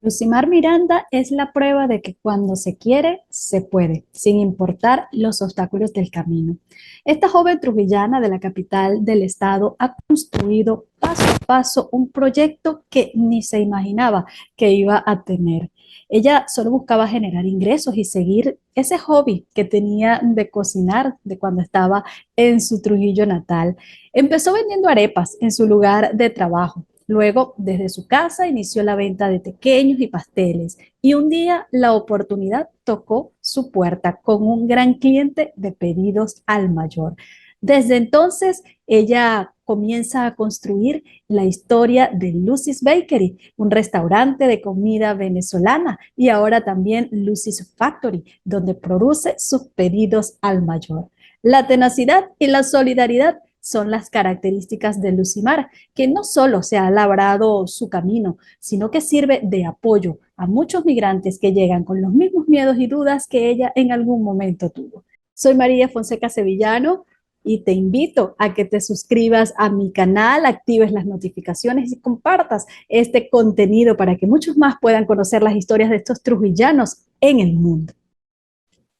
Lucimar Miranda es la prueba de que cuando se quiere, se puede, sin importar los obstáculos del camino. Esta joven trujillana de la capital del estado ha construido paso a paso un proyecto que ni se imaginaba que iba a tener. Ella solo buscaba generar ingresos y seguir ese hobby que tenía de cocinar de cuando estaba en su Trujillo natal. Empezó vendiendo arepas en su lugar de trabajo. Luego, desde su casa, inició la venta de pequeños y pasteles y un día la oportunidad tocó su puerta con un gran cliente de pedidos al mayor. Desde entonces, ella comienza a construir la historia de Lucy's Bakery, un restaurante de comida venezolana, y ahora también Lucy's Factory, donde produce sus pedidos al mayor. La tenacidad y la solidaridad son las características de Lucimar, que no solo se ha labrado su camino, sino que sirve de apoyo a muchos migrantes que llegan con los mismos miedos y dudas que ella en algún momento tuvo. Soy María Fonseca Sevillano y te invito a que te suscribas a mi canal, actives las notificaciones y compartas este contenido para que muchos más puedan conocer las historias de estos trujillanos en el mundo.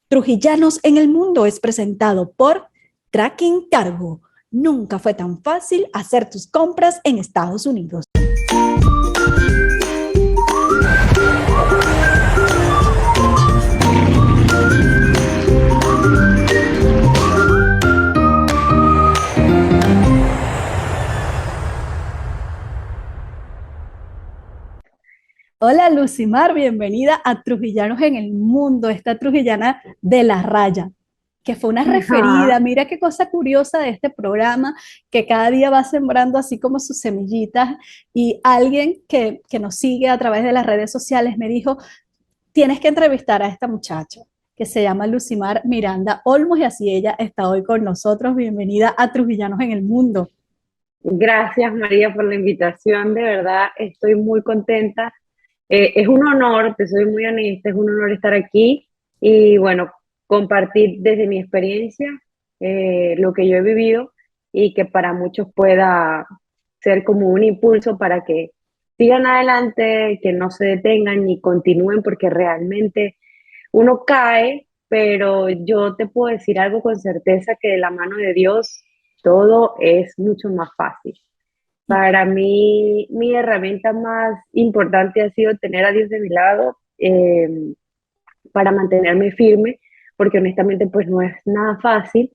Trujillanos en el mundo es presentado por Tracking Cargo. Nunca fue tan fácil hacer tus compras en Estados Unidos. Hola Lucimar, bienvenida a Trujillanos en el Mundo, esta trujillana de la raya, que fue una referida. Ajá. Mira qué cosa curiosa de este programa, que cada día va sembrando así como sus semillitas y alguien que nos sigue a través de las redes sociales me dijo, tienes que entrevistar a esta muchacha que se llama Lucimar Miranda Olmos y así ella está hoy con nosotros. Bienvenida a Trujillanos en el Mundo. Gracias María por la invitación, de verdad estoy muy contenta. Es un honor, te soy muy honesta, es un honor estar aquí y bueno, compartir desde mi experiencia lo que yo he vivido y que para muchos pueda ser como un impulso para que sigan adelante, que no se detengan ni continúen porque realmente uno cae, pero yo te puedo decir algo con certeza que de la mano de Dios todo es mucho más fácil. Para mí, mi herramienta más importante ha sido tener a Dios de mi lado para mantenerme firme, porque honestamente pues no es nada fácil.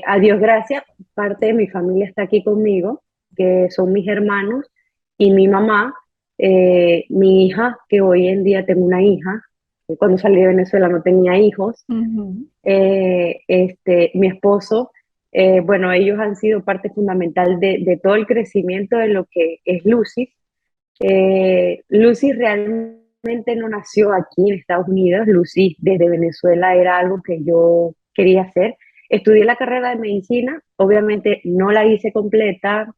A Dios gracias, parte de mi familia está aquí conmigo, que son mis hermanos y mi mamá, mi hija, que hoy en día tengo una hija, que cuando salí de Venezuela no tenía hijos, Uh -huh. mi esposo, bueno, ellos han sido parte fundamental de todo el crecimiento de lo que es Lucy. Lucy realmente no nació aquí en Estados Unidos. Lucy desde Venezuela era algo que yo quería hacer. Estudié la carrera de medicina, obviamente no la hice completa.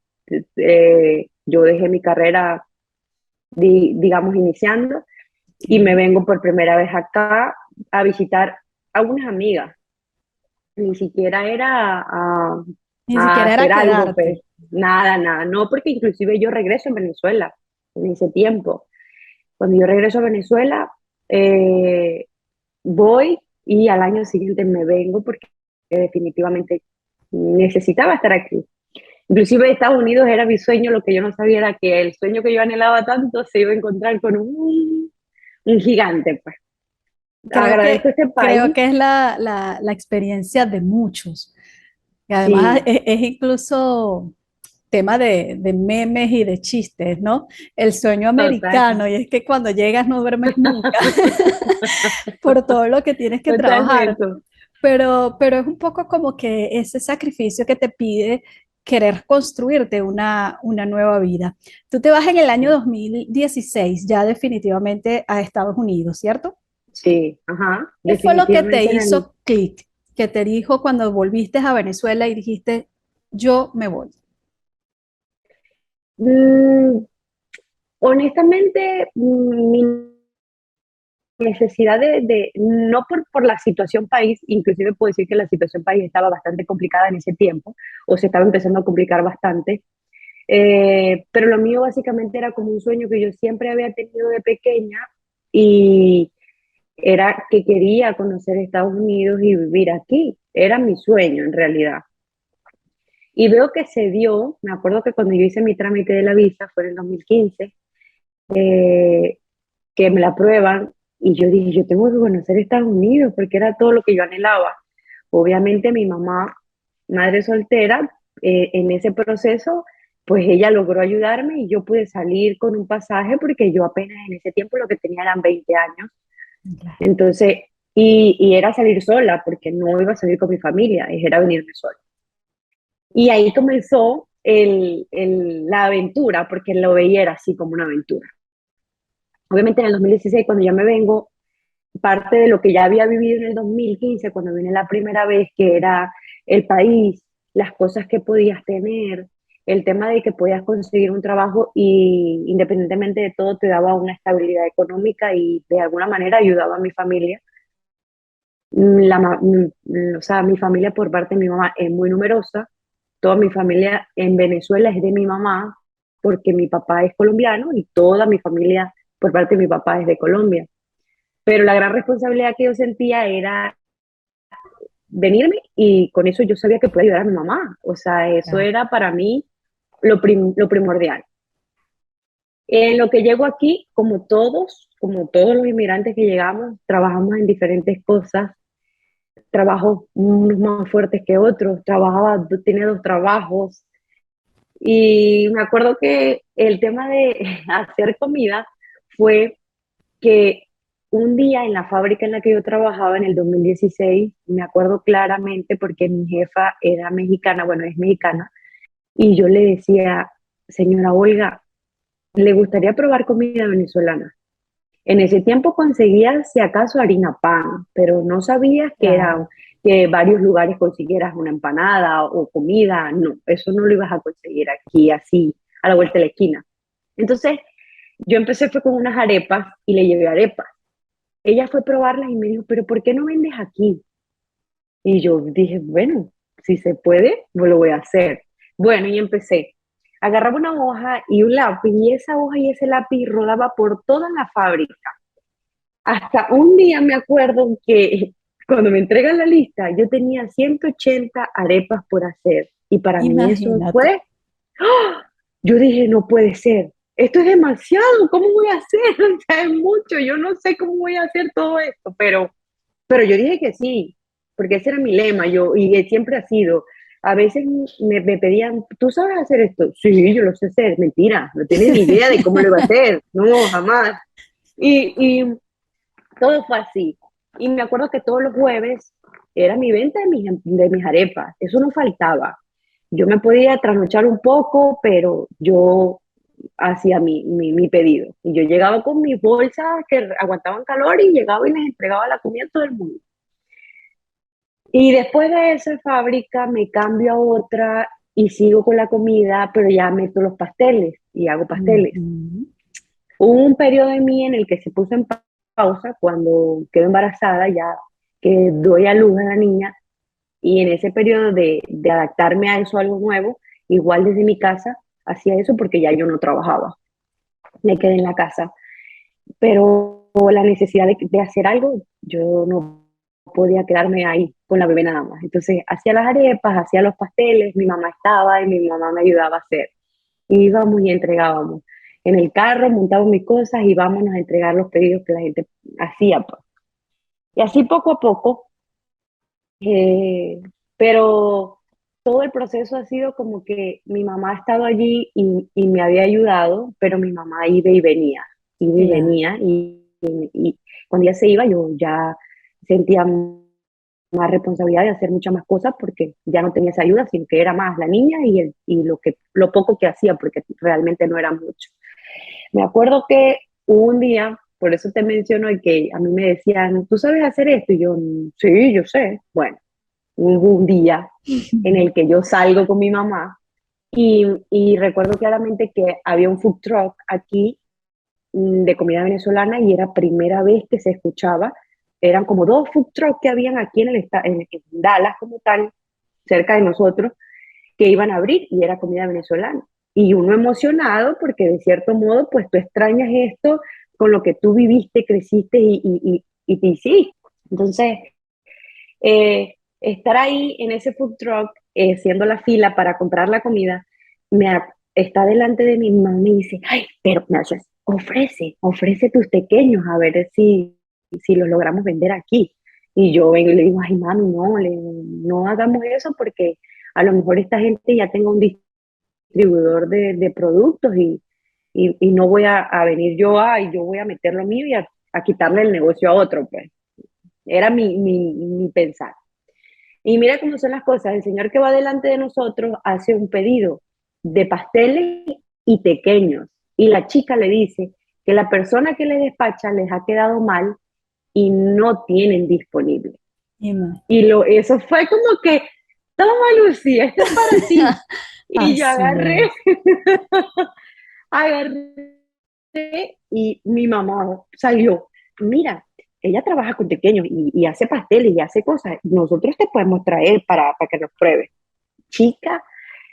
Yo dejé mi carrera, digamos, iniciando y me Sí. vengo por primera vez acá a visitar a unas amigas. Ni siquiera era Ni a siquiera era hacer algo, pues quedarte. nada, nada, no, porque inclusive yo regreso a Venezuela en ese tiempo. Cuando yo regreso a Venezuela, eh, voy y al año siguiente me vengo porque definitivamente necesitaba estar aquí. Inclusive Estados Unidos era mi sueño, lo que yo no sabía era que el sueño que yo anhelaba tanto se iba a encontrar con un gigante, pues. Creo Agradezco que, este creo país, que es la experiencia de muchos. Y además sí, es incluso tema de memes y de chistes, ¿no? El sueño total, americano, y es que cuando llegas no duermes nunca por todo lo que tienes que trabajar, totalmente. pero es un poco como que ese sacrificio que te pide querer construirte una nueva vida. Tú te vas en el año 2016 ya definitivamente a Estados Unidos, ¿cierto? Sí, ajá, ¿Qué fue lo que te definitivamente hizo clic? Que te dijo cuando volviste a Venezuela y dijiste, yo me voy. Mm, honestamente, mi necesidad no por la situación país, inclusive puedo decir que la situación país estaba bastante complicada en ese tiempo, o se estaba empezando a complicar bastante. Pero lo mío básicamente era como un sueño que yo siempre había tenido de pequeña y era que quería conocer Estados Unidos y vivir aquí. Era mi sueño en realidad. Y veo que se dio, me acuerdo que cuando yo hice mi trámite de la visa, fue en el 2015, eh, que me la aprueban y yo dije, yo tengo que conocer Estados Unidos porque era todo lo que yo anhelaba. Obviamente mi mamá, madre soltera, en ese proceso, pues ella logró ayudarme y yo pude salir con un pasaje porque yo apenas en ese tiempo lo que tenía eran 20 años. Claro. Entonces, y era salir sola porque no iba a salir con mi familia, era venirme sola. Y ahí comenzó la aventura, porque lo veía era así como una aventura. Obviamente en el 2016, cuando ya me vengo, parte de lo que ya había vivido en el 2015, cuando vine la primera vez, que era el país, las cosas que podías tener, el tema de que podías conseguir un trabajo y independientemente de todo te daba una estabilidad económica y de alguna manera ayudaba a mi familia. O sea, mi familia por parte de mi mamá es muy numerosa. Toda mi familia en Venezuela es de mi mamá, porque mi papá es colombiano y toda mi familia por parte de mi papá es de Colombia. Pero la gran responsabilidad que yo sentía era venirme y con eso yo sabía que podía ayudar a mi mamá. O sea, eso Claro. era para mí lo primordial. En lo que llego aquí, como todos los inmigrantes que llegamos, trabajamos en diferentes cosas, trabajos unos más fuertes que otros, tenía dos trabajos y me acuerdo que el tema de hacer comida fue que un día en la fábrica en la que yo trabajaba en el 2016, me acuerdo claramente porque mi jefa era mexicana, bueno, es mexicana, y yo le decía, señora Olga, ¿le gustaría probar comida venezolana? En ese tiempo conseguías, si acaso, harina pan, pero no sabías que Claro. era que varios lugares consiguieras una empanada o comida. No, eso no lo ibas a conseguir aquí así, a la vuelta de la esquina. Entonces, yo empecé fue con unas arepas y le llevé arepas. Ella fue a probarlas y me dijo, pero ¿por qué no vendes aquí? Y yo dije, bueno, si se puede, no lo voy a hacer. Bueno, y empecé. Agarraba una hoja y un lápiz, y esa hoja y ese lápiz rodaba por toda la fábrica. Hasta un día me acuerdo que cuando me entregan la lista, yo tenía 180 arepas por hacer. Y para mí eso Imagínate. fue, ¡ah! Yo dije, no puede ser, esto es demasiado, ¿cómo voy a hacer? O sea, es mucho, yo no sé cómo voy a hacer todo esto, pero yo dije que sí, porque ese era mi lema, y siempre ha sido. A veces me pedían, ¿tú sabes hacer esto? Sí, yo lo sé hacer. Mentira, no tienes ni idea de cómo lo iba a hacer. No, jamás. Y todo fue así. Y me acuerdo que todos los jueves era mi venta de mis arepas. Eso no faltaba. Yo me podía trasnochar un poco, pero yo hacía mi pedido. Y yo llegaba con mis bolsas que aguantaban calor y llegaba y les entregaba la comida a todo el mundo. Y después de esa fábrica me cambio a otra y sigo con la comida, pero ya meto los pasteles y hago pasteles. Ujú. Hubo un periodo de mí en el que se puso en pausa cuando quedo embarazada, ya que doy a luz a la niña, y en ese periodo de adaptarme a eso, algo nuevo, igual desde mi casa hacía eso porque ya yo no trabajaba, me quedé en la casa, pero la necesidad de hacer algo, yo no podía quedarme ahí con la bebé nada más. Entonces hacía las arepas, hacía los pasteles, mi mamá estaba y mi mamá me ayudaba a hacer. Y íbamos y entregábamos. En el carro montábamos mis cosas y vámonos a entregar los pedidos que la gente hacía, pues. Y así poco a poco, eh, pero todo el proceso ha sido como que mi mamá ha estado allí y me había ayudado, pero mi mamá iba y Claro. venía, y cuando ella se iba yo ya sentía más responsabilidad de hacer muchas más cosas porque ya no tenía esa ayuda, sino que era más la niña y lo poco que hacía, porque realmente no era mucho. Me acuerdo que hubo un día, por eso te menciono, y que a mí me decían, ¿tú sabes hacer esto? Y yo, sí, yo sé. Bueno, hubo un día en el que yo salgo con mi mamá y recuerdo claramente que había un food truck aquí, de comida venezolana, y era primera vez que se escuchaba. Eran como dos food trucks que habían aquí en Dallas como tal, cerca de nosotros, que iban a abrir y era comida venezolana. y uno emocionado porque de cierto modo, pues tú extrañas esto con lo que tú viviste, creciste y te hiciste. Entonces, estar ahí en ese food truck, haciendo la fila para comprar la comida, está delante de mi mamá y me dice, ay, pero me haces, ofrece tus pequeños a ver si los logramos vender aquí. Y yo vengo y le digo, ay, mami, no, no hagamos eso porque a lo mejor esta gente ya tenga un distribuidor de productos y no voy a venir y yo voy a meter lo mío y a quitarle el negocio a otro, pues. Era mi pensar. Y mira cómo son las cosas. El señor que va delante de nosotros hace un pedido de pasteles y pequeños. Y la chica le dice que la persona que le despacha les ha quedado mal y no tienen disponible. Eso fue como que, toma Lucía, esto es para ti. Y yo Así es. agarré y mi mamá salió. Mira, ella trabaja con pequeños y hace pasteles y hace cosas. Nosotros te podemos traer para que nos pruebes. Chica,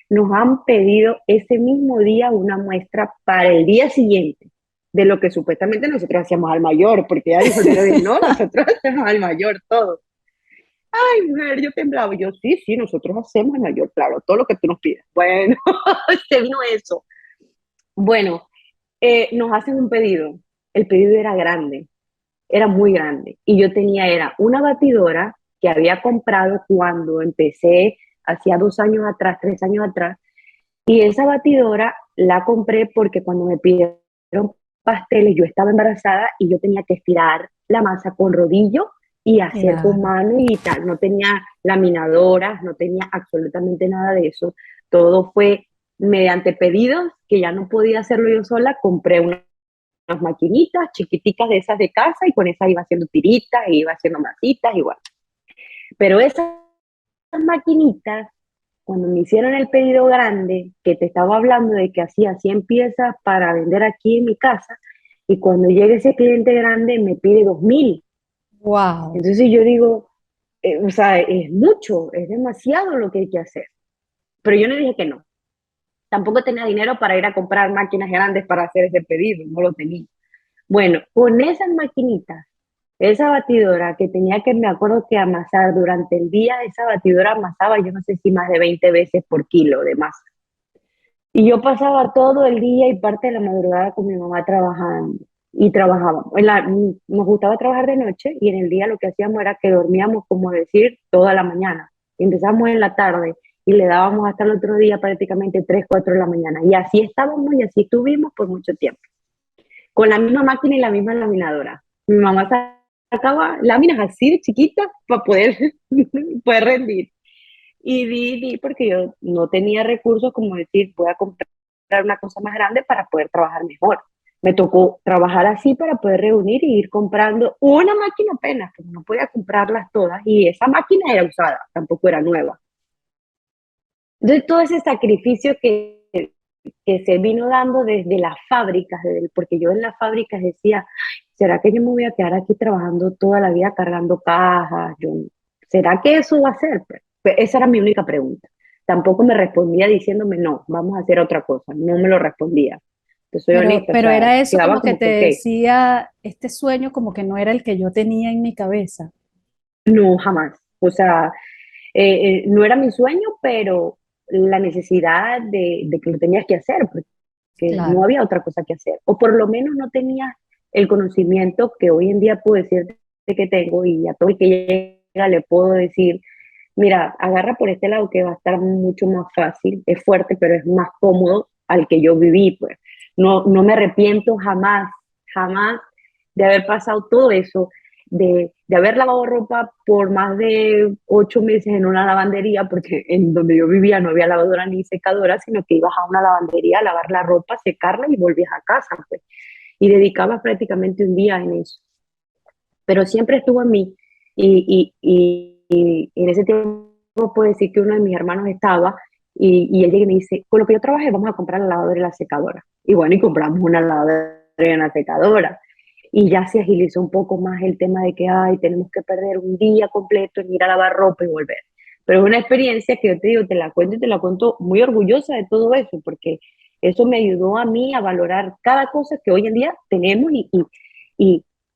nos han pedido ese mismo día una muestra para el día siguiente de lo que supuestamente nosotros hacíamos al mayor, porque ella dijo, no, nosotros hacemos al mayor todo. Ay, mujer, yo temblaba. Yo, sí, nosotros hacemos al mayor, claro, todo lo que tú nos pidas. Bueno, se vino eso. Bueno, nos hacen un pedido. El pedido era grande, era muy grande. Y yo era una batidora que había comprado cuando empecé, hacía 2 años atrás, 3 años atrás. Y esa batidora la compré porque cuando me pidieron pasteles, yo estaba embarazada y yo tenía que estirar la masa con rodillo y hacer con Claro. mano y tal. No tenía laminadoras, no tenía absolutamente nada de eso. Todo fue mediante pedidos que ya no podía hacerlo yo sola. Compré unas maquinitas chiquiticas de esas de casa y con esas iba haciendo tiritas, e iba haciendo masitas, igual. Pero esas maquinitas, cuando me hicieron el pedido grande, que te estaba hablando de que hacía 100 piezas para vender aquí en mi casa, y cuando llega ese cliente grande me pide 2.000. Wow. Entonces yo digo, o sea, es mucho, es demasiado lo que hay que hacer. Pero yo no dije que no. Tampoco tenía dinero para ir a comprar máquinas grandes para hacer ese pedido, no lo tenía. Bueno, con esas maquinitas, esa batidora que tenía que, me acuerdo que amasar durante el día, esa batidora amasaba, yo no sé si más de 20 veces por kilo de masa. Y yo pasaba todo el día y parte de la madrugada con mi mamá trabajando. Y trabajábamos. Nos gustaba trabajar de noche y en el día lo que hacíamos era que dormíamos, como decir, toda la mañana. Empezamos en la tarde y le dábamos hasta el otro día prácticamente 3 4 de la mañana. Y así estábamos y así estuvimos por mucho tiempo con la misma máquina y la misma laminadora. Mi mamá sacaba láminas así de chiquitas para poder, poder rendir. Y porque yo no tenía recursos como decir, voy a comprar una cosa más grande para poder trabajar mejor. Me tocó trabajar así para poder reunir y ir comprando una máquina apenas, porque no podía comprarlas todas. Y esa máquina era usada, tampoco era nueva. Entonces, todo ese sacrificio que se vino dando desde las fábricas, porque yo en las fábricas decía, ¿será que yo me voy a quedar aquí trabajando toda la vida cargando cajas? ¿Será que eso va a ser? Pues esa era mi única pregunta. Tampoco me respondía diciéndome, no, vamos a hacer otra cosa. No me lo respondía. Yo soy honesta, o Pero sea, era eso quedaba como que como te que, ok, decía, este sueño como que no era el que yo tenía en mi cabeza. no, jamás. O sea, no era mi sueño, pero la necesidad de que lo tenías que hacer, porque no Claro. había otra cosa que hacer, o por lo menos no tenía el conocimiento que hoy en día puedo decir que tengo y a todo el que llega le puedo decir, mira, agarra por este lado que va a estar mucho más fácil, es fuerte, pero es más cómodo al que yo viví, pues. No me arrepiento jamás, jamás de haber pasado todo eso, de haber lavado ropa por más de 8 meses en una lavandería, porque en donde yo vivía no había lavadora ni secadora, sino que ibas a una lavandería a lavar la ropa, secarla y volvías a casa, pues. Y dedicabas prácticamente un día en eso. Pero siempre estuvo en mí. Y en ese tiempo puedo decir que uno de mis hermanos estaba y él llega y me dice, con lo que yo trabajé vamos a comprar la lavadora y la secadora. Y bueno, y compramos una lavadora y una secadora y ya se agilizó un poco más el tema de que, ay, tenemos que perder un día completo en ir a lavar ropa y volver. Pero es una experiencia que yo te digo, te la cuento y te la cuento muy orgullosa de todo eso, porque eso me ayudó a mí a valorar cada cosa que hoy en día tenemos y,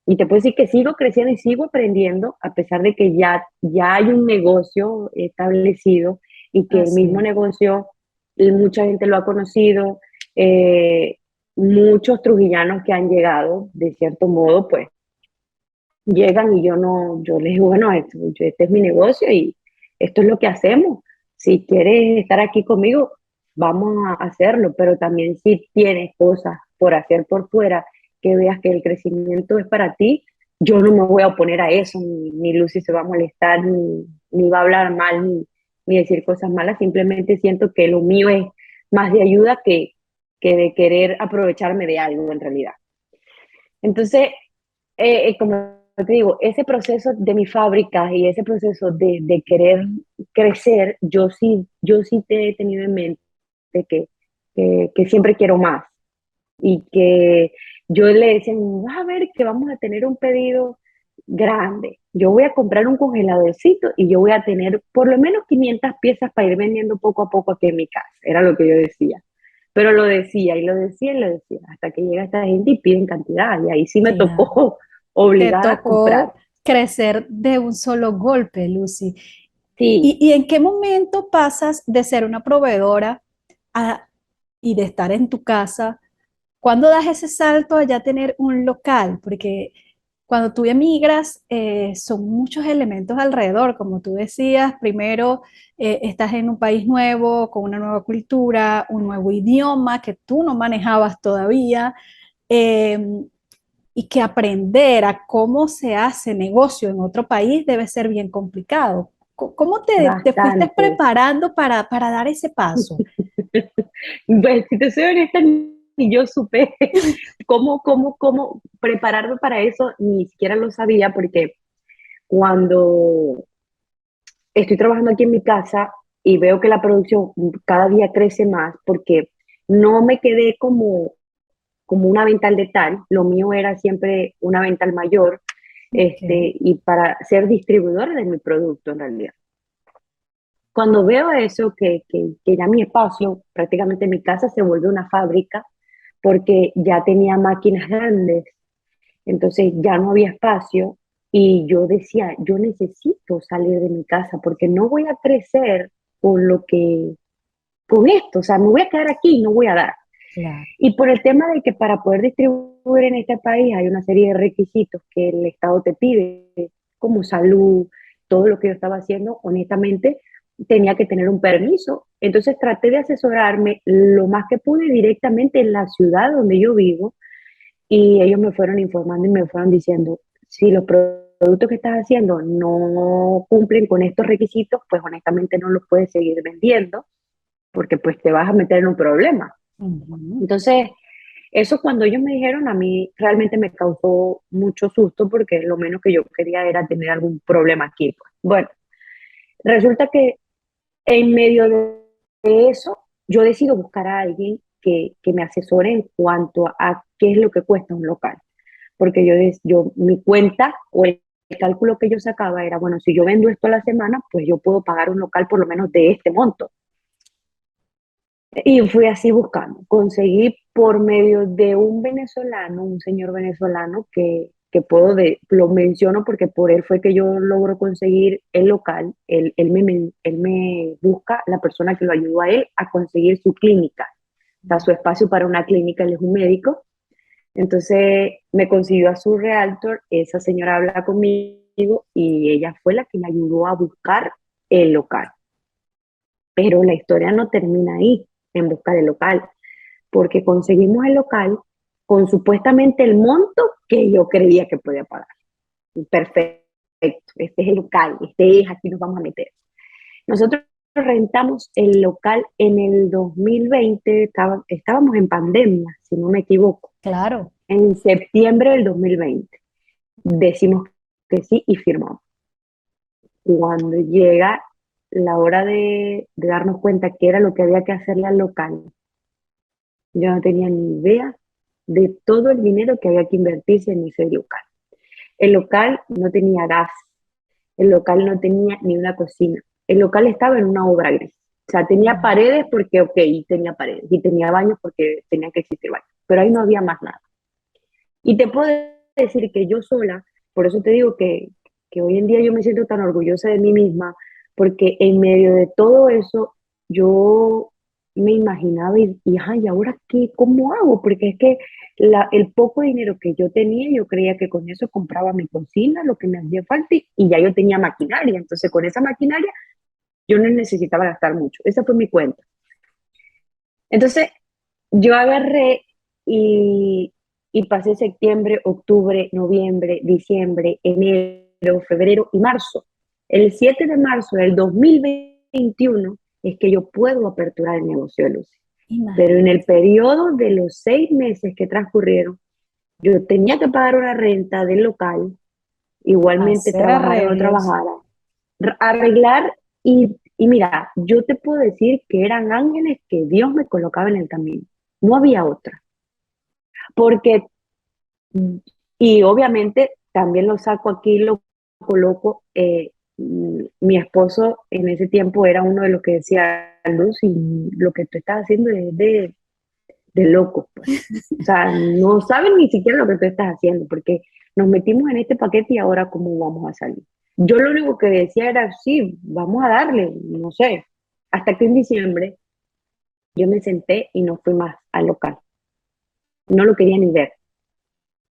y te puedo decir que sigo creciendo y sigo aprendiendo a pesar de que ya hay un negocio establecido y que el Así mismo es. negocio mucha gente lo ha conocido, eh, muchos trujillanos que han llegado de cierto modo, pues llegan y yo no, yo les digo, bueno, este es mi negocio y esto es lo que hacemos. Si quieres estar aquí conmigo, vamos a hacerlo, pero también si tienes cosas por hacer por fuera, que veas que el crecimiento es para ti, yo no me voy a oponer a eso, ni Lucy se va a molestar, ni va a hablar mal, ni decir cosas malas, simplemente siento que lo mío es más de ayuda que de querer aprovecharme de algo en realidad. Entonces, como te digo, ese proceso de mi fábrica y ese proceso de querer crecer, yo sí te he tenido en mente que siempre quiero más y que yo le decía, vas a ver que vamos a tener un pedido grande. Yo voy a comprar un congeladorcito y yo voy a tener por lo menos 500 piezas para ir vendiendo poco a poco aquí en mi casa. Era lo que yo decía. Pero lo decía y lo decía y lo decía, hasta que llega esta gente y piden cantidad. Y ahí sí me Claro. tocó Te obligada a comprar. tocó crecer de un solo golpe, Lucy. Sí, ¿Y en qué momento pasas de ser una proveedora a- y de estar en tu casa? ¿Cuándo das ese salto a ya tener un local? Porque cuando tú emigras, son muchos elementos alrededor, como tú decías, primero estás en un país nuevo, con una nueva cultura, un nuevo idioma que tú no manejabas todavía, eh, y que aprender a cómo se hace negocio en otro país debe ser bien complicado. ¿Cómo te fuiste bastante. preparando para dar ese paso? Pues, si te soy honesta, ni yo supe cómo prepararme para eso, ni siquiera lo sabía, porque cuando estoy trabajando aquí en mi casa y veo que la producción cada día crece más, porque no me quedé como una venta al detalle, lo mío era siempre una venta al mayor, Ok. y para ser distribuidor de mi producto en realidad. Cuando veo eso, que ya mi espacio, prácticamente mi casa se vuelve una fábrica, porque ya tenía máquinas grandes, entonces ya no había espacio y yo decía, yo necesito salir de mi casa porque no voy a crecer con con esto, o sea, me voy a quedar aquí y no voy a dar. Claro. Y por el tema de que para poder distribuir en este país hay una serie de requisitos que el Estado te pide, como salud, todo lo que yo estaba haciendo, honestamente, tenía que tener un permiso. Entonces traté de asesorarme lo más que pude directamente en la ciudad donde yo vivo y ellos me fueron informando y me fueron diciendo, si los productos que estás haciendo no cumplen con estos requisitos, pues honestamente no los puedes seguir vendiendo porque pues te vas a meter en un problema. Ujú. Entonces, eso cuando ellos me dijeron a mí realmente me causó mucho susto porque lo menos que yo quería era tener algún problema aquí, pues. Bueno, resulta que en medio de eso yo decido buscar a alguien que me asesore en cuanto a qué es lo que cuesta un local. Porque mi cuenta o el cálculo que yo sacaba era, bueno, si yo vendo esto a la semana, pues yo puedo pagar un local por lo menos de este monto. Y fui así buscando. Conseguí por medio de un venezolano, un señor venezolano lo menciono porque por él fue que yo logro conseguir el local. Él me busca la persona que lo ayudó a él a conseguir su clínica, o sea, su espacio para una clínica. Él es un médico. Entonces me consiguió a su realtor, esa señora habla conmigo y ella fue la que me ayudó a buscar el local. Pero la historia no termina ahí, en busca del local, porque conseguimos el local con supuestamente el monto que yo creía que podía pagar. Perfecto, este es el local, este es, aquí nos vamos a meter. Nosotros rentamos el local en el 2020, estábamos en pandemia, si no me equivoco, Claro. en septiembre del 2020. Decimos que sí y firmamos. Cuando llega la hora de darnos cuenta que era lo que había que hacerle al local, yo no tenía ni idea de todo el dinero que había que invertirse en ese local. El local no tenía gas, el local no tenía ni una cocina, el local estaba en una obra gris. O sea, tenía paredes porque, ok, tenía paredes, y tenía baños porque tenía que existir baños, pero ahí no había más nada. Y te puedo decir que yo sola, por eso te digo que hoy en día yo me siento tan orgullosa de mí misma, porque en medio de todo eso yo me imaginaba ay, ¿ahora qué? ¿Cómo hago? Porque es que el poco dinero que yo tenía, yo creía que con eso compraba mi cocina, lo que me hacía falta, y ya yo tenía maquinaria. Entonces, con esa maquinaria yo no necesitaba gastar mucho. Esa fue mi cuenta. Entonces, yo agarré y, y pasé septiembre, octubre, noviembre, diciembre, enero, febrero y marzo. El 7 de marzo del 2021 es que yo puedo aperturar el negocio de Lucy. Pero en el Imagínate. periodo de los 6 meses que transcurrieron, yo tenía que pagar una renta del local, igualmente Hacer trabajara o no arreglos. trabajara, arreglar y mira, yo te puedo decir que eran ángeles que Dios me colocaba en el camino. No había otra. Porque, y obviamente también lo saco aquí, lo coloco, mi esposo en ese tiempo era uno de los que decía, Luz, y lo que tú estás haciendo es de loco, pues. O sea, no saben ni siquiera lo que tú estás haciendo, porque nos metimos en este paquete y ahora cómo vamos a salir. Yo lo único que decía era, sí, vamos a darle, no sé, hasta que en diciembre yo me senté y no fui más al local. No lo quería ni ver.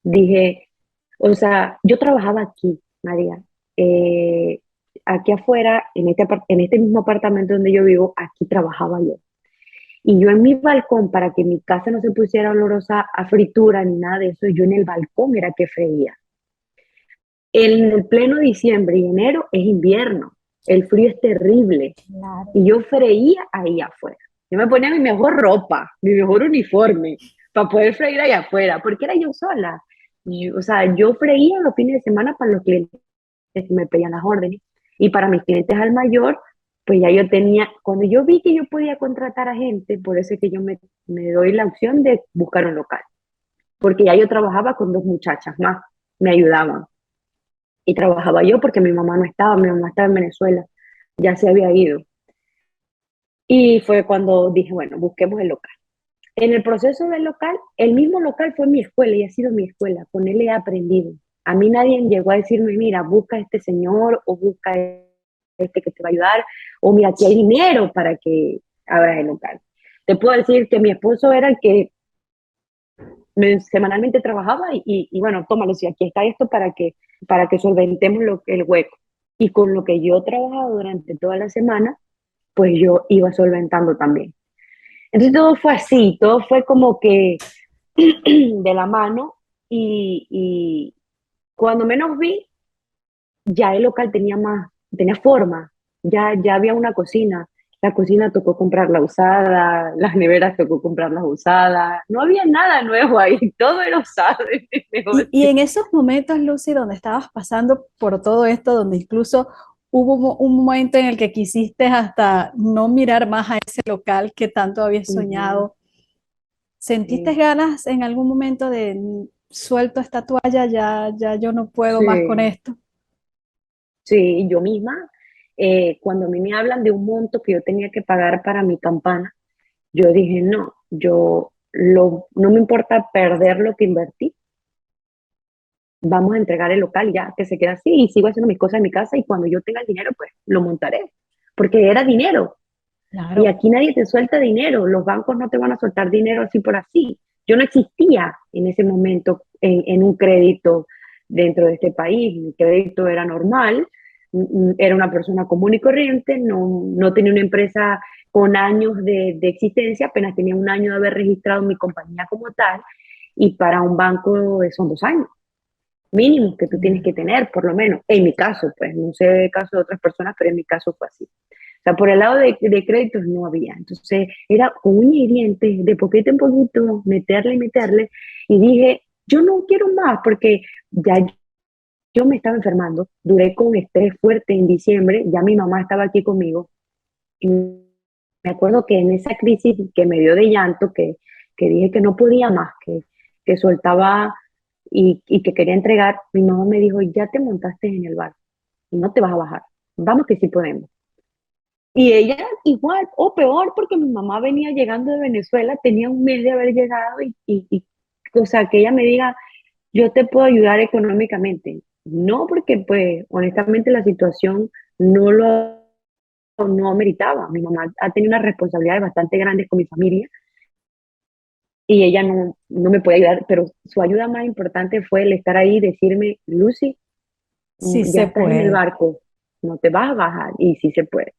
Dije, o sea, yo trabajaba aquí, María, eh, aquí afuera, en este mismo apartamento donde yo vivo, aquí trabajaba yo. Y yo en mi balcón, para que mi casa no se pusiera olorosa a fritura ni nada de eso, yo en el balcón era que freía. En el pleno diciembre y enero es invierno, el frío es terrible Claro. y yo freía ahí afuera. Yo me ponía mi mejor ropa, mi mejor uniforme para poder freír ahí afuera, porque era yo sola. O sea, yo freía los fines de semana para los clientes que me pedían las órdenes y para mis clientes al mayor, pues ya yo tenía, cuando yo vi que yo podía contratar a gente, por eso es que yo me doy la opción de buscar un local, porque ya yo trabajaba con dos muchachas más, me ayudaban y trabajaba yo porque mi mamá estaba en Venezuela, ya se había ido. Y fue cuando dije, bueno, busquemos el local. En el proceso del local, el mismo local fue mi escuela y ha sido mi escuela, con él he aprendido. A mí nadie llegó a decirme, mira, busca a este señor o busca a este que te va a ayudar, o mira, aquí hay dinero para que abras el local. Te puedo decir que mi esposo era el que semanalmente trabajaba y bueno, tómalo, si aquí está esto para que solventemos el hueco. Y con lo que yo trabajaba durante toda la semana, pues yo iba solventando también. Entonces todo fue así, todo fue como que de la mano y cuando menos vi, ya el local tenía tenía forma, ya había una cocina. La cocina tocó comprarla usada, las neveras tocó comprarlas usadas, no había nada nuevo ahí, todo era usado en el Y negocio. en esos momentos, Lucy, donde estabas pasando por todo esto, donde incluso hubo un momento en el que quisiste hasta no mirar más a ese local que tanto habías Ujú, soñado, ¿sentiste sí, ganas en algún momento de suelto esta toalla, ya yo no puedo más con sí, esto? sí, yo misma, cuando a mí me hablan de un monto que yo tenía que pagar para mi campana, yo dije, no, no me importa perder lo que invertí, vamos a entregar el local ya, que se queda así y sigo haciendo mis cosas en mi casa y cuando yo tenga el dinero, pues lo montaré, porque era dinero y Claro. aquí nadie te suelta dinero, los bancos no te van a soltar dinero así por así. Yo no existía en ese momento en un crédito dentro de este país, mi crédito era normal, era una persona común y corriente, no tenía una empresa con años de existencia, apenas tenía un año de haber registrado mi compañía como tal, y para un banco son 2 años mínimos que tú tienes que tener, por lo menos. En mi caso, pues, no sé el caso de otras personas, pero en mi caso fue así. O sea, por el lado de créditos no había. Entonces, era con uña y dientes, de poquito en poquito, meterle y meterle. Y dije, yo no quiero más, porque ya yo me estaba enfermando. Duré con estrés fuerte en diciembre, ya mi mamá estaba aquí conmigo. Y me acuerdo que en esa crisis que me dio de llanto, que dije que no podía más, que soltaba y que quería entregar, mi mamá me dijo, ya te montaste en el bar y no te vas a bajar. Vamos que sí podemos. Y ella igual, o peor, porque mi mamá venía llegando de Venezuela, tenía un mes de haber llegado o sea, que ella me diga, yo te puedo ayudar económicamente. No, porque pues honestamente la situación no lo no meritaba. Mi mamá ha tenido unas responsabilidades bastante grandes con mi familia y ella no me puede ayudar, pero su ayuda más importante fue el estar ahí y decirme, Lucy, Sí ya se estás en el puede. barco, no te vas a bajar y sí se puede.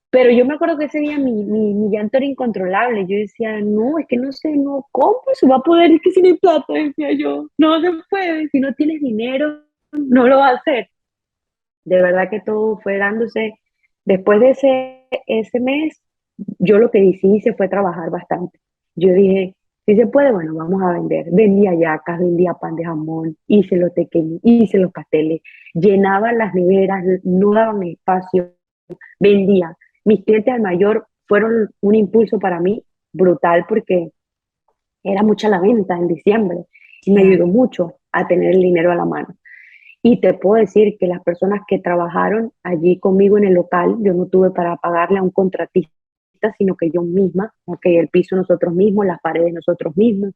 Pero yo me acuerdo que ese día mi llanto era incontrolable. Yo decía, no, es que no sé, no, ¿cómo se va a poder? Es que si no hay plata, decía yo, no se puede, si no tienes dinero, no lo va a hacer. De verdad que todo fue dándose. Después de ese mes, yo lo que sí hice fue trabajar bastante. Yo dije, si se puede, bueno, vamos a vender. Vendía yacas, vendía pan de jamón, hice los tequeños, hice los pasteles, llenaba las neveras, no daban espacio, vendía. Mis clientes al mayor fueron un impulso para mí brutal porque era mucha la venta en diciembre y me Claro. ayudó mucho a tener el dinero a la mano. Y te puedo decir que las personas que trabajaron allí conmigo en el local, yo no tuve para pagarle a un contratista, sino que yo misma, okay, el piso nosotros mismos, las paredes nosotros mismos,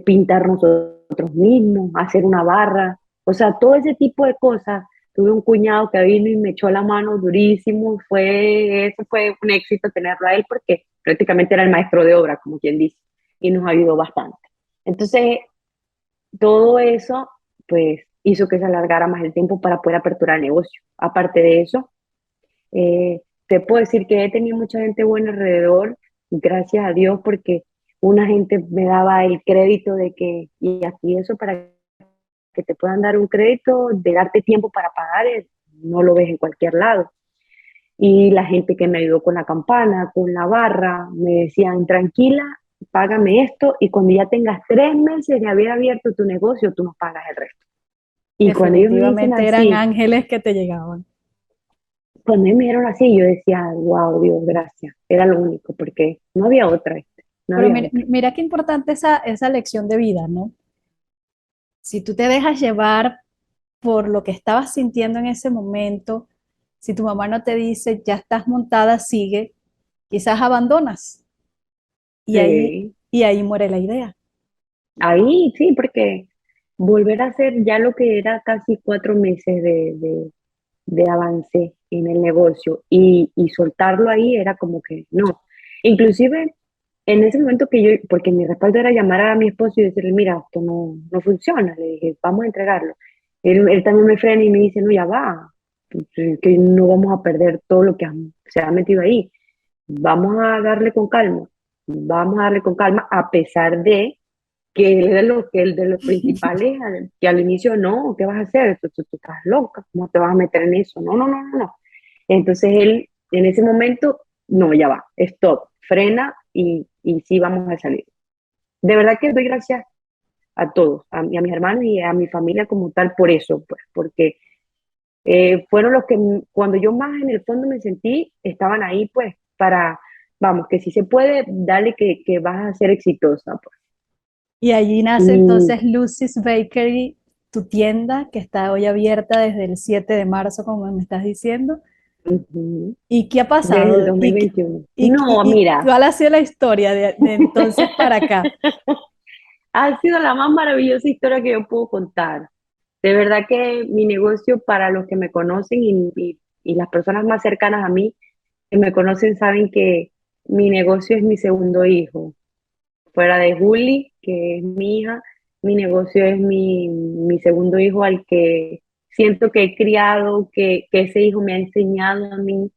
pintar nosotros mismos, hacer una barra, o sea, todo ese tipo de cosas. Tuve un cuñado que vino y me echó la mano durísimo, eso fue un éxito tenerlo a él porque prácticamente era el maestro de obra, como quien dice, y nos ayudó bastante. Entonces, todo eso, pues, hizo que se alargara más el tiempo para poder aperturar el negocio. Aparte de eso, te puedo decir que he tenido mucha gente buena alrededor, gracias a Dios, porque una gente me daba el crédito de que, y aquí eso para que te puedan dar un crédito, de darte tiempo para pagar, no lo ves en cualquier lado. Y la gente que me ayudó con la campana, con la barra, me decían, tranquila, págame esto y cuando ya tengas 3 meses de haber abierto tu negocio, tú nos pagas el resto. Y cuando ellos me dicen Definitivamente eran así, ángeles que te llegaban. cuando ellos me dijeron así, yo decía, wow, Dios, gracias. Era lo único, porque no había otra, no Pero había mira, otra. mira qué importante esa lección de vida, ¿no? Si tú te dejas llevar por lo que estabas sintiendo en ese momento, si tu mamá no te dice, ya estás montada, sigue, quizás abandonas y ahí, Sí, y ahí muere la idea. ahí sí, porque volver a hacer ya lo que era casi 4 meses de avance en el negocio y soltarlo ahí era como que no. Inclusive en ese momento que yo, porque mi respaldo era llamar a mi esposo y decirle, mira, esto no funciona, le dije, vamos a entregarlo. Él también me frena y me dice, no, ya va, que no vamos a perder todo lo que se ha metido ahí. Vamos a darle con calma, vamos a darle con calma, a pesar de que él era que el de los principales, que al inicio no, ¿qué vas a hacer? Tú estás loca, ¿cómo te vas a meter en eso? No, no, no, no, no. Entonces él, en ese momento, no, ya va, stop, frena y sí vamos a salir. De verdad que doy gracias a todos, a mis hermanos y a mi familia como tal por eso, pues, porque fueron los que cuando yo más en el fondo me sentí, estaban ahí pues para, vamos, que si se puede, dale que vas a ser exitosa, pues. Y allí nace Y entonces Lucy's Bakery, tu tienda, que está hoy abierta desde el 7 de marzo, como me estás diciendo. ujú, ¿Y qué ha desde el pasado? dos mil veintiuno No, Y mira, cuál ha sido la historia de entonces para acá? ha sido la más maravillosa historia que yo puedo contar. De verdad que mi negocio, para los que me conocen y las personas más cercanas a mí que me conocen, saben que mi negocio es mi segundo hijo. Fuera de Juli, que es mi hija, mi negocio es mi segundo hijo al que siento que he criado, que ese hijo me ha enseñado a mí,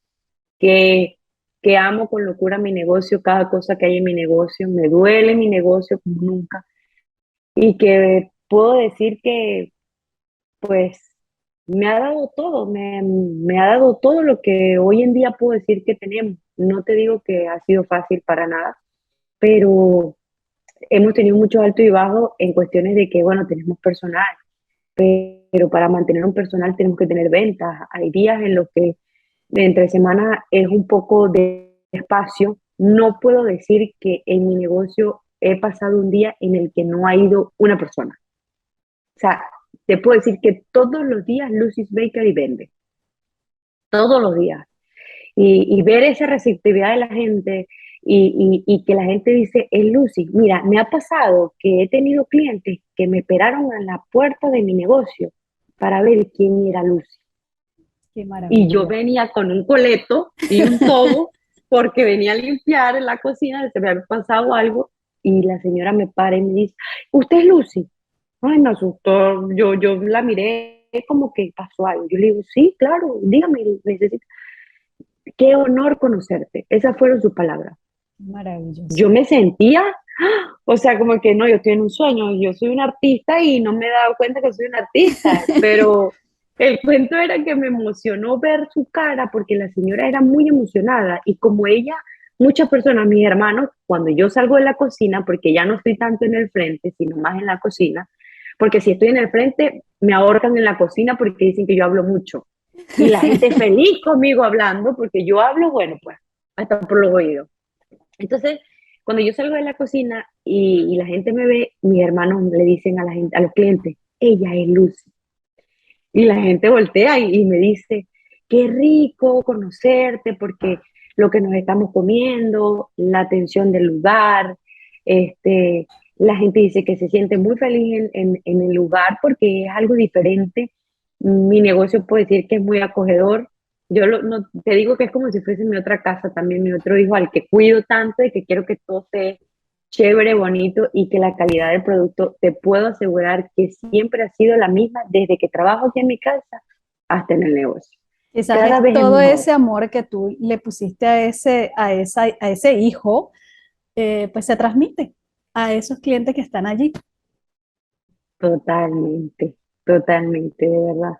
que, que amo con locura mi negocio, cada cosa que hay en mi negocio, me duele mi negocio como nunca y que puedo decir que pues me ha dado todo, me ha dado todo lo que hoy en día puedo decir que tenemos. No te digo que ha sido fácil para nada, pero hemos tenido muchos altos y bajos en cuestiones de que, bueno, tenemos personal, pero para mantener un personal tenemos que tener ventas. Hay días en los que entre semana es un poco de espacio. No puedo decir que en mi negocio he pasado un día en el que no ha ido una persona. O sea, te puedo decir que todos los días Lucy's Bakery vende, todos los días. y ver esa receptividad de la gente y que la gente dice, es Lucy, mira, me ha pasado que he tenido clientes que me esperaron en la puerta de mi negocio para ver quién era Lucy. Qué Y yo maravilla. venía con un coleto y un tobo porque venía a limpiar en la cocina, se me había pasado algo y la señora me para y me dice, ¿usted es Lucy? Ay, me asustó, yo la miré como que pasó algo. Yo le digo, sí, claro, dígame, necesito. Qué honor conocerte. Esas fueron sus palabras. Maravilloso. Yo me sentía, o sea, como que no, yo estoy en un sueño, yo soy un artista y no me he dado cuenta que soy un artista, pero el cuento era que me emocionó ver su cara porque la señora era muy emocionada y como ella, muchas personas, mis hermanos, cuando yo salgo de la cocina, porque ya no estoy tanto en el frente, sino más en la cocina, porque si estoy en el frente, me ahorcan en la cocina porque dicen que yo hablo mucho. Y la gente feliz conmigo hablando, porque yo hablo, bueno, pues, hasta por los oídos. Entonces, cuando yo salgo de la cocina y la gente me ve, mis hermanos le dicen a la gente, a los clientes, ella es Lucy. Y la gente voltea y me dice, qué rico conocerte porque lo que nos estamos comiendo, la atención del lugar, la gente dice que se siente muy feliz en el lugar porque es algo diferente. Mi negocio puede decir que es muy acogedor. No, te digo que es como si fuese mi otra casa también, mi otro hijo al que cuido tanto y que quiero que todo esté chévere, bonito y que la calidad del producto te puedo asegurar que siempre ha sido la misma desde que trabajo aquí en mi casa hasta en el negocio. Quizás Cada es vez es todo mejor. ese amor que tú le pusiste a ese hijo, pues se transmite a esos clientes que están allí. Totalmente, totalmente, de verdad.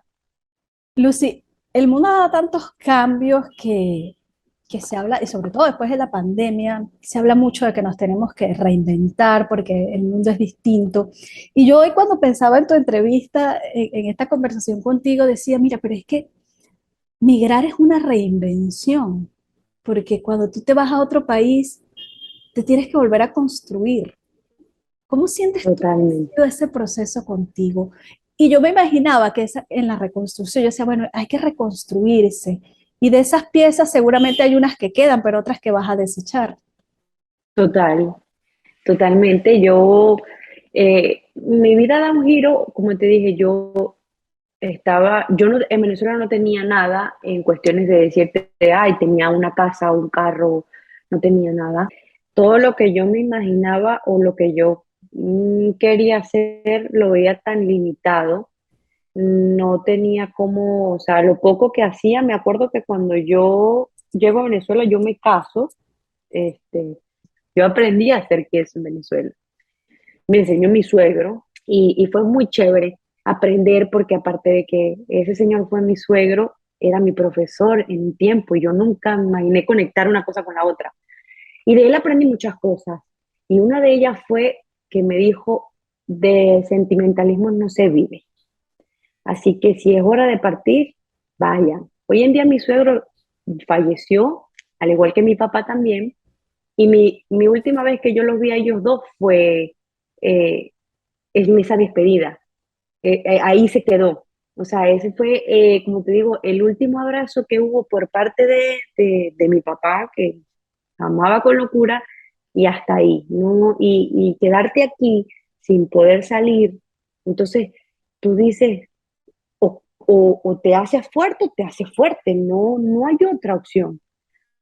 Lucy, el mundo ha dado tantos cambios que se habla, y sobre todo después de la pandemia, se habla mucho de que nos tenemos que reinventar porque el mundo es distinto. Y yo hoy cuando pensaba en tu entrevista, en esta conversación contigo, decía, mira, pero es que migrar es una reinvención, porque cuando tú te vas a otro país, te tienes que volver a construir. ¿Cómo sientes tú que ha Totalmente. sido ese proceso contigo? Y yo me imaginaba que en la reconstrucción, yo decía, bueno, hay que reconstruirse. Y de esas piezas seguramente hay unas que quedan, pero otras que vas a desechar. Total, totalmente. Mi vida da un giro, como te dije, yo no, en Venezuela no tenía nada en cuestiones de decirte, ay, tenía una casa, un carro, no tenía nada. Todo lo que yo me imaginaba o lo que yo quería hacer lo veía tan limitado, no tenía como, o sea, lo poco que hacía, me acuerdo que cuando yo llego a Venezuela, yo me caso, este, yo aprendí a hacer queso en Venezuela. Me enseñó mi suegro y fue muy chévere aprender porque aparte de que ese señor fue mi suegro, era mi profesor en un tiempo y yo nunca me imaginé conectar una cosa con la otra. Y de él aprendí muchas cosas y una de ellas fue que me dijo, de sentimentalismo no se vive. Así que si es hora de partir, vayan. Hoy en día mi suegro falleció, al igual que mi papá también, y mi última vez que yo los vi a ellos dos fue eh, en esa despedida. Ahí se quedó. O sea, ese fue, como te digo, el último abrazo que hubo por parte de mi papá, que amaba con locura, y hasta ahí, ¿no? Y quedarte aquí sin poder salir. Entonces, tú dices, o te haces fuerte o te haces fuerte, no, no hay otra opción.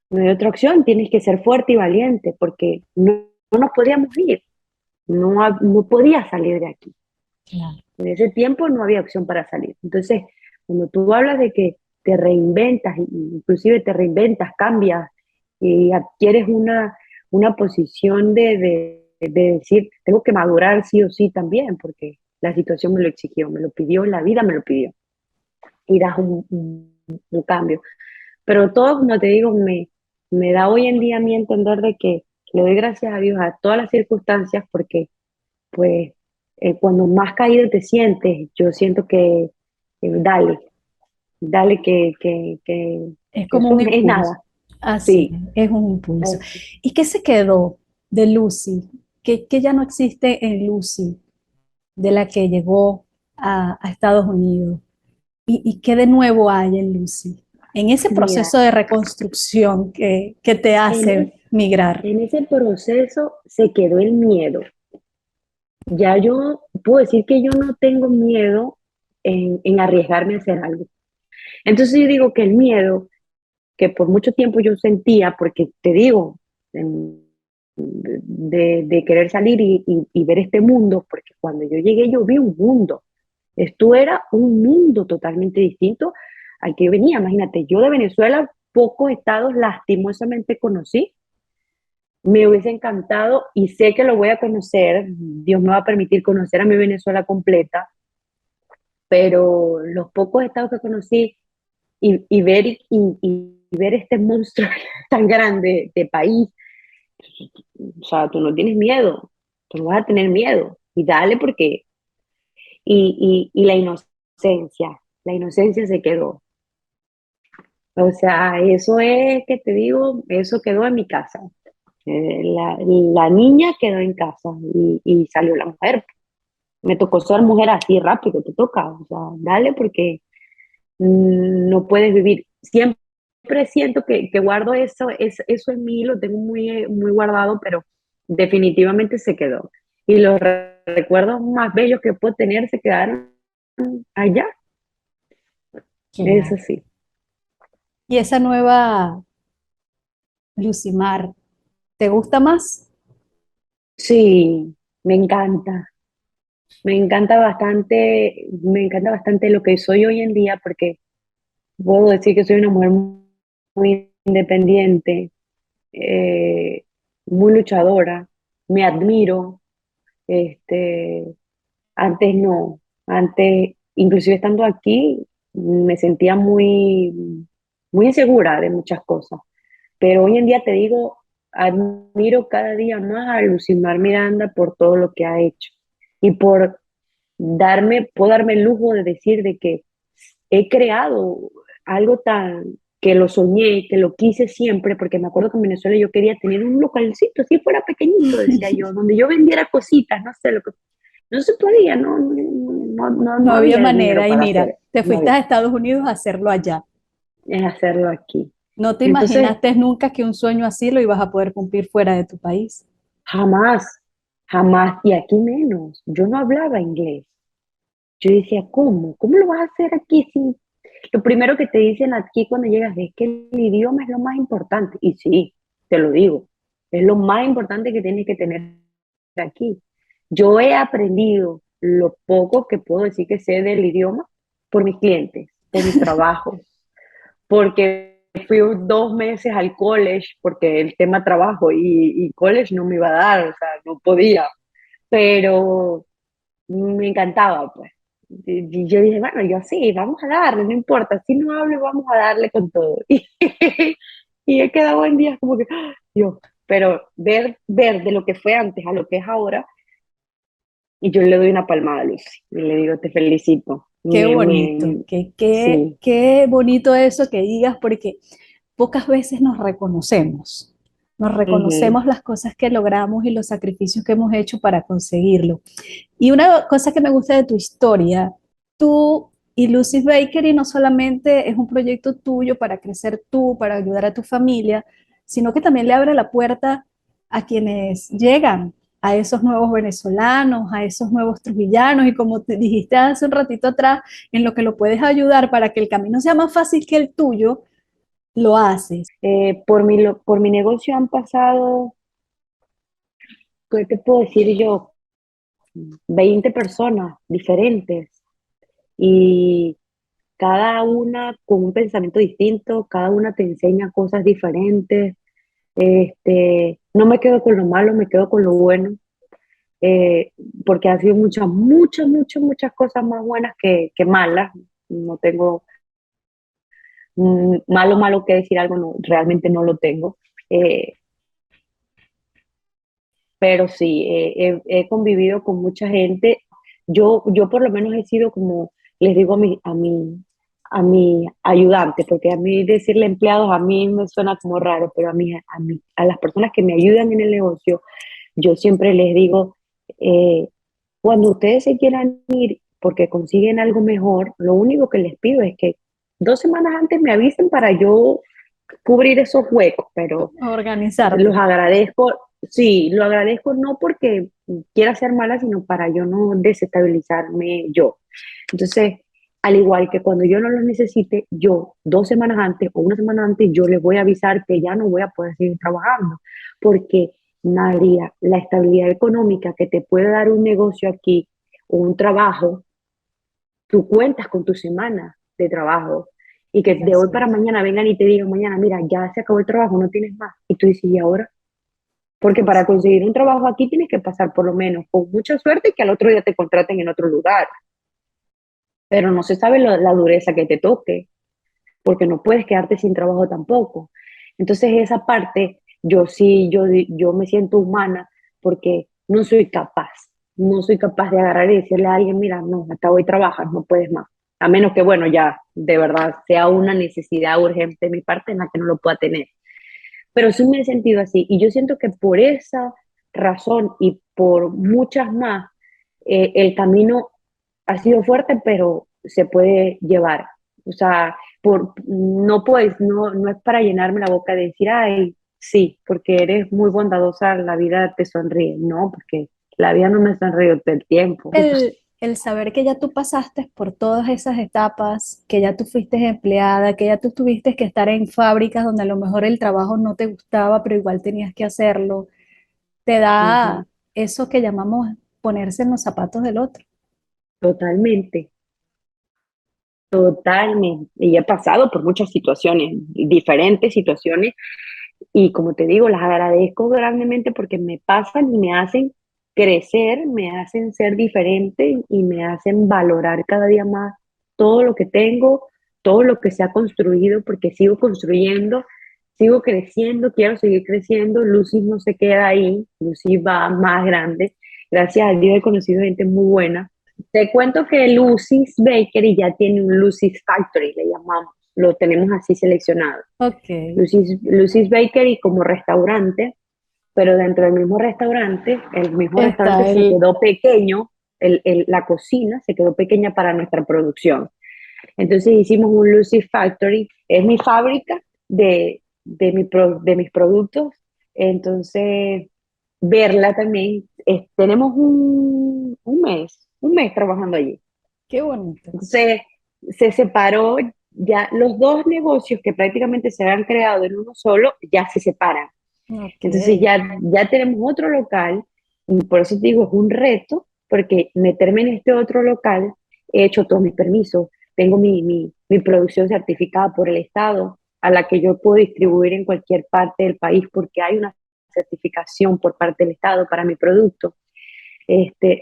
No hay otra opción, tienes que ser fuerte y valiente, porque no, no nos podíamos ir, no, no podía salir de aquí. Claro. En ese tiempo no había opción para salir. Entonces, cuando tú hablas de que te reinventas, inclusive te reinventas, cambias y adquieres una posición de decir, tengo que madurar sí o sí también, porque la situación me lo exigió, me lo pidió, la vida me lo pidió, y das un cambio. Pero todo, como te digo, me da hoy en día a mí entender de que le doy gracias a Dios a todas las circunstancias porque pues cuando más caído te sientes, yo siento que dale, dale Es que como eso un no es impulso. nada. Así Sí, es un impulso. así. ¿Y qué se quedó de Lucy? ¿Qué ya no existe en Lucy de la que llegó a Estados Unidos? ¿Y qué de nuevo hay en Lucy? en ese Mira, proceso de reconstrucción que te en, hace es- migrar? en ese proceso se quedó el miedo. Ya yo puedo decir que yo no tengo miedo en arriesgarme a hacer algo. Entonces yo digo que el miedo que por mucho tiempo yo sentía, porque te digo, de querer salir y ver este mundo, porque cuando yo llegué yo vi un mundo. Esto era un mundo totalmente distinto al que yo venía. Imagínate, yo de Venezuela pocos estados lastimosamente conocí. Me hubiese encantado y sé que lo voy a conocer. Dios me va a permitir conocer a mi Venezuela completa, pero los pocos estados que conocí y ver este monstruo tan grande de país, o sea, tú no tienes miedo, tú no vas a tener miedo. Y dale porque, y la inocencia se quedó. O sea, eso es que te digo, eso quedó en mi casa. La niña quedó en casa y salió la mujer. Me tocó ser mujer así rápido, te toca. O sea, dale porque no puedes vivir. Siempre siento que guardo eso en mí, lo tengo muy guardado, pero definitivamente se quedó. Y los recuerdos más bellos que puedo tener se quedaron allá, eso Claro. sí. Y esa nueva Lucimar, ¿te gusta más? Sí, me encanta. Me encanta bastante lo que soy hoy en día porque puedo decir que soy una mujer muy independiente, eh, muy luchadora, me admiro, este, antes no, antes, inclusive estando aquí, me sentía muy insegura de muchas cosas, pero hoy en día te digo, admiro cada día más a Lucimar Miranda por todo lo que ha hecho y por puedo darme el lujo de decir de que he creado algo tan que lo soñé, que lo quise siempre, porque me acuerdo que en Venezuela yo quería tener un localcito, así fuera pequeñito, decía yo, donde yo vendiera cositas, no sé, no se podía, No no había había el dinero manera y para mira, hacer, te no fuiste había, a Estados Unidos a hacerlo allá. es hacerlo aquí. No te Entonces, imaginaste nunca que un sueño así lo ibas a poder cumplir fuera de tu país. jamás, jamás, y aquí menos, yo no hablaba inglés. Yo decía, ¿cómo? ¿Cómo lo vas a hacer aquí sin...? Lo primero que te dicen aquí cuando llegas es que el idioma es lo más importante. Y sí, te lo digo, es lo más importante que tienes que tener aquí. Yo he aprendido lo poco que puedo decir que sé del idioma por mis clientes, por mis trabajos, porque fui 2 meses al college, porque el tema trabajo y college no me iba a dar, o sea, no podía, pero me encantaba, pues. Y yo dije, bueno, yo sí, vamos a darle, no importa, si no hablo, vamos a darle con todo. Y he quedado en días como que, ¡ah! Dios, pero ver de lo que fue antes a lo que es ahora, y yo le doy una palmada a Lucy, y le digo, te felicito. Qué bonito, Sí. qué bonito eso que digas, porque pocas veces nos Ujú. reconocemos las cosas que logramos y los sacrificios que hemos hecho para conseguirlo. Y una cosa que me gusta de tu historia, tú y Lucy Bakery no solamente es un proyecto tuyo para crecer tú, para ayudar a tu familia, sino que también le abre la puerta a quienes llegan, a esos nuevos venezolanos, a esos nuevos trujillanos, y como te dijiste hace un ratito atrás, en lo que lo puedes ayudar para que el camino sea más fácil que el tuyo, lo haces. Por mi negocio han pasado, ¿qué te puedo decir yo? 20 personas diferentes y cada una con un pensamiento distinto, cada una te enseña cosas diferentes. No me quedo con lo malo, me quedo con lo bueno, eh, porque ha sido muchas cosas más buenas que malas. No tengo malo que decir algo, no, realmente no lo tengo. Eh, pero sí, he convivido con mucha gente. Yo por lo menos he sido como, les digo a mi ayudante, porque a mí decirle empleados a mí me suena como raro, pero a las personas que me ayudan en el negocio, yo siempre les digo, eh, cuando ustedes se quieran ir porque consiguen algo mejor, lo único que les pido es que 2 semanas antes me avisen para yo cubrir esos huecos, pero los Organizarte. agradezco, sí, lo agradezco no porque quiera ser mala, sino para yo no desestabilizarme yo. Entonces, al igual que cuando yo no los necesite, yo 2 semanas antes o una semana antes, yo les voy a avisar que ya no voy a poder seguir trabajando, porque María, la estabilidad económica que te puede dar un negocio aquí o un trabajo, tú cuentas con tu semana de trabajo y que Sí, de hoy así para es. mañana vengan y te digan mañana, mira, ya se acabó el trabajo, no tienes más. Y tú dices, ¿y ahora? Porque para Así. conseguir un trabajo aquí tienes que pasar por lo menos con mucha suerte que al otro día te contraten en otro lugar, pero no se sabe la dureza que te toque, porque no puedes quedarte sin trabajo tampoco. Entonces esa parte, yo sí, yo me siento humana porque no soy capaz de agarrar y decirle a alguien, mira, no, hasta hoy trabajas, no puedes más. A menos que, bueno, ya de verdad sea una necesidad urgente de mi parte en la que no lo pueda tener. Pero sí me he sentido así y yo siento que por esa razón y por muchas más, el camino ha sido fuerte, pero se puede llevar. O sea, no puedes, no es para llenarme la boca de decir, ay, sí, porque eres muy bondadosa, la vida te sonríe. No, porque la vida no me sonríe todo el tiempo. El saber que ya tú pasaste por todas esas etapas, que ya tú fuiste empleada, que ya tú tuviste que estar en fábricas donde a lo mejor el trabajo no te gustaba, pero igual tenías que hacerlo, te Ujú, da eso que llamamos ponerse en los zapatos del otro. totalmente, totalmente. Y he pasado por muchas situaciones, diferentes situaciones. Y como te digo, las agradezco grandemente porque me pasan y me hacen crecer, me hacen ser diferente y me hacen valorar cada día más todo lo que tengo, todo lo que se ha construido, porque sigo construyendo, sigo creciendo, quiero seguir creciendo. Lucy no se queda ahí, Lucy va más grande. Gracias a Dios he conocido gente muy buena. Te cuento que Lucy's Bakery ya tiene un Lucy's Factory, le llamamos, lo tenemos así seleccionado. Ok, Lucy's Bakery como restaurante, pero dentro del mismo restaurante está se el, quedó pequeño, la cocina se quedó pequeña para nuestra producción. Entonces hicimos un Lucy's Factory, es mi fábrica de mis productos. Entonces, verla también, tenemos un mes trabajando allí. qué bonito. Entonces, se separó ya los dos negocios que prácticamente se habían creado en uno solo, ya se separan. Ok, Entonces ya tenemos otro local y por eso te digo, es un reto, porque meterme en este otro local, he hecho todos mis permisos, tengo mi producción certificada por el Estado, a la que yo puedo distribuir en cualquier parte del país, porque hay una certificación por parte del Estado para mi producto.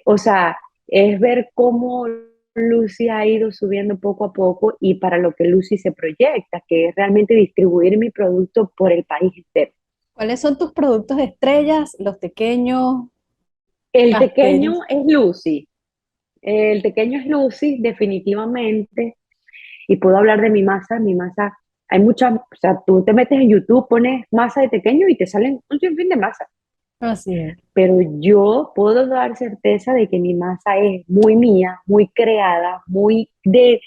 O sea, es ver cómo Lucy ha ido subiendo poco a poco y para lo que Lucy se proyecta, que es realmente distribuir mi producto por el país entero. ¿cuáles son tus productos estrellas, los pequeños, El pequeño pasteles? es Lucy, el pequeño es Lucy definitivamente, y puedo hablar de mi masa, hay muchas, o sea, tú te metes en YouTube, pones masa de pequeño y te salen un sinfín de masa, Así es. pero yo puedo dar certeza de que mi masa es muy mía, muy creada, muy de,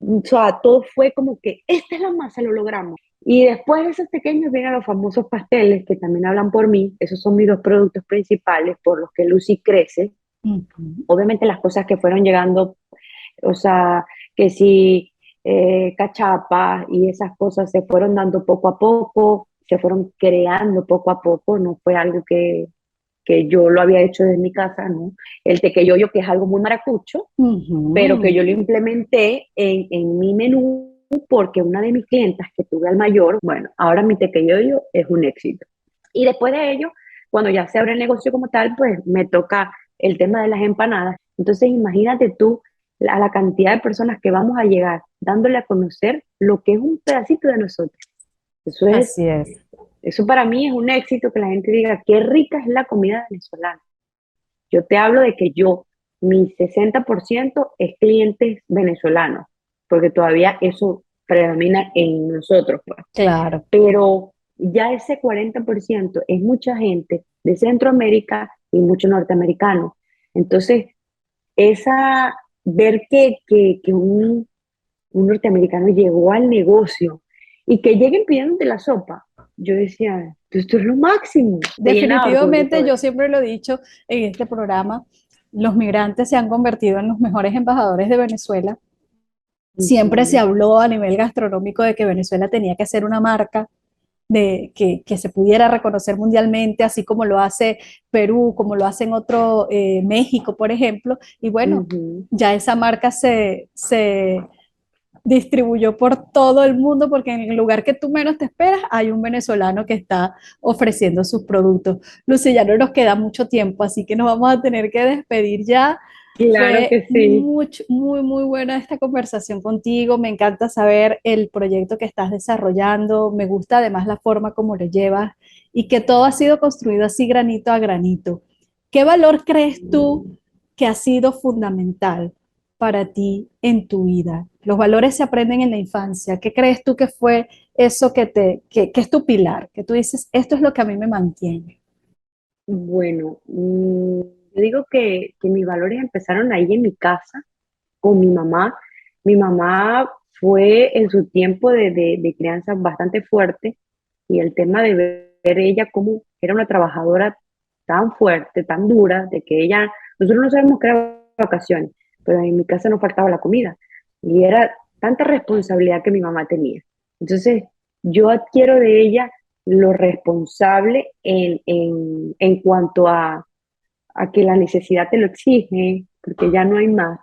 o sea, todo fue como que esta es la masa, lo logramos. Y después de esos pequeños vienen los famosos pasteles que también hablan por mí. Esos son mis dos productos principales por los que Lucy crece. Ujú. Obviamente las cosas que fueron llegando, o sea, que si cachapas y esas cosas se fueron dando poco a poco, se fueron creando poco a poco, no fue algo que yo lo había hecho desde mi casa, ¿no? El tequeyoyo, que es algo muy maracucho, pero que Ujú. yo lo implementé en mi menú porque una de mis clientas que tuve al mayor, bueno, ahora mi tequeyoyo es un éxito. Y después de ello, cuando ya se abre el negocio como tal, pues me toca el tema de las empanadas. Entonces imagínate tú a la cantidad de personas que vamos a llegar dándole a conocer lo que es un pedacito de nosotros. Eso es, Así es. eso para mí es un éxito que la gente diga qué rica es la comida venezolana. Yo te hablo de que mi 60% es clientes venezolanos, porque todavía eso predomina en nosotros, pues. Claro. Pero ya ese 40% es mucha gente de Centroamérica y mucho norteamericano. Entonces, esa, ver que un norteamericano llegó al negocio y que lleguen pidiéndote la sopa. Yo decía, esto es lo máximo, te llenaba de orgullo Definitivamente, todo yo eso. siempre lo he dicho en este programa, los migrantes se han convertido en los mejores embajadores de Venezuela. Siempre se Ujú, habló a nivel gastronómico de que Venezuela tenía que ser una marca de que se pudiera reconocer mundialmente, así como lo hace Perú, como lo hacen otro México, por ejemplo. Y bueno, ujú. ya esa marca se distribuyó por todo el mundo porque en el lugar que tú menos te esperas hay un venezolano que está ofreciendo sus productos. Lucy, ya no nos queda mucho tiempo, así que nos vamos a tener que despedir ya. Claro Fue que sí. muy buena esta conversación contigo. Me encanta saber el proyecto que estás desarrollando. Me gusta además la forma como lo llevas y que todo ha sido construido así granito a granito. ¿Qué valor crees tú que ha sido fundamental para ti en tu vida? Los valores se aprenden en la infancia. ¿Qué crees tú que fue eso que es tu pilar? Que tú dices, esto es lo que a mí me mantiene. Bueno, yo digo que mis valores empezaron ahí en mi casa, con mi mamá. Mi mamá fue en su tiempo de crianza bastante fuerte y el tema de ver ella como era una trabajadora tan fuerte, tan dura, de que ella, nosotros no sabemos qué era vacaciones, pero en mi casa no faltaba la comida y era tanta responsabilidad que mi mamá tenía. Entonces, yo adquiero de ella lo responsable en cuanto a que la necesidad te lo exige, porque ya no hay más.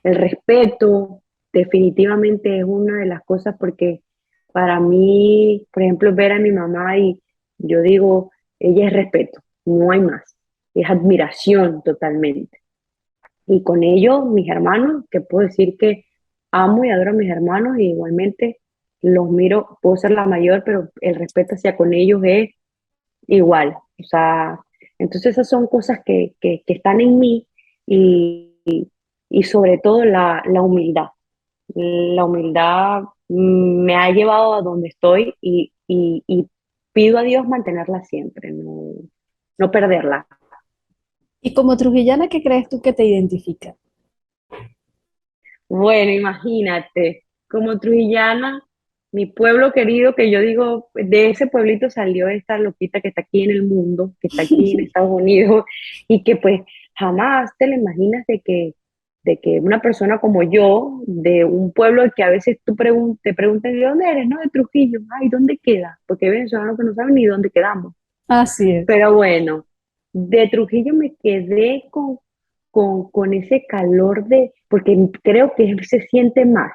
El respeto definitivamente es una de las cosas porque para mí, por ejemplo, ver a mi mamá y yo digo, ella es respeto, no hay más, es admiración totalmente. Y con ello, mis hermanos, que puedo decir que amo y adoro a mis hermanos y igualmente los miro, puedo ser la mayor, pero el respeto hacia con ellos es igual. O sea, entonces esas son cosas que están en mí y, y sobre todo la humildad. La humildad me ha llevado a donde estoy y pido a Dios mantenerla siempre, no, no perderla. Y como trujillana, ¿qué crees tú que te identifica? Bueno, imagínate, como trujillana, mi pueblo querido, que yo digo, de ese pueblito salió esta loquita que está aquí en el mundo, que está aquí en Estados Unidos, y que pues jamás te la imaginas de que una persona como yo, de un pueblo que a veces te preguntas, ¿de dónde eres? No, de Trujillo. Ay, ¿dónde queda? Porque hay venezolanos que no saben ni dónde quedamos. Así es. Pero bueno, de Trujillo me quedé con ese calor porque creo que se siente más,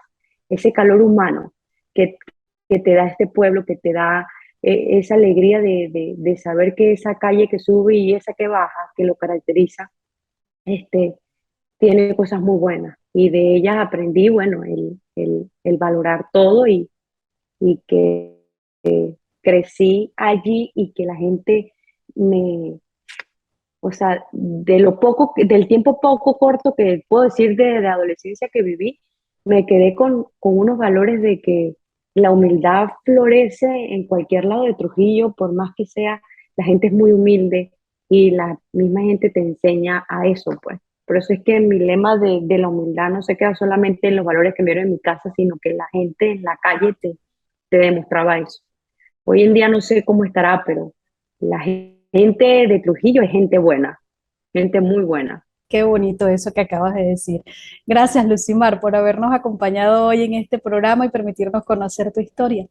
ese calor humano que, que te da este pueblo, que te da esa alegría de saber que esa calle que sube y esa que baja, que lo caracteriza, este, tiene cosas muy buenas. Y de ellas aprendí, bueno, el valorar todo y que crecí allí y que la gente me, o sea, de lo poco, del tiempo poco corto que puedo decir de adolescencia que viví, me quedé con unos valores de que la humildad florece en cualquier lado de Trujillo, por más que sea, la gente es muy humilde y la misma gente te enseña a eso, pues. Por eso es que mi lema de la humildad no se queda solamente en los valores que me dieron en mi casa, sino que la gente en la calle te demostraba eso. Hoy en día no sé cómo estará, pero la gente de Trujillo es gente buena, gente muy buena. Qué bonito eso que acabas de decir. Gracias, Lucimar, por habernos acompañado hoy en este programa y permitirnos conocer tu historia.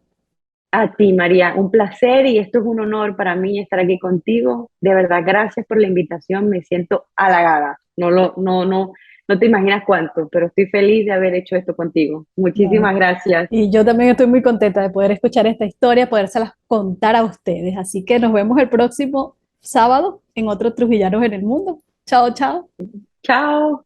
A ti, María, un placer y esto es un honor para mí estar aquí contigo. De verdad, gracias por la invitación, me siento halagada. No te imaginas cuánto, pero estoy feliz de haber hecho esto contigo. No. Muchísimas gracias. Y yo también estoy muy contenta de poder escuchar esta historia, podérselas contar a ustedes. Así que nos vemos el próximo sábado en otros Trujillanos en el Mundo. Chao, chao. Chao.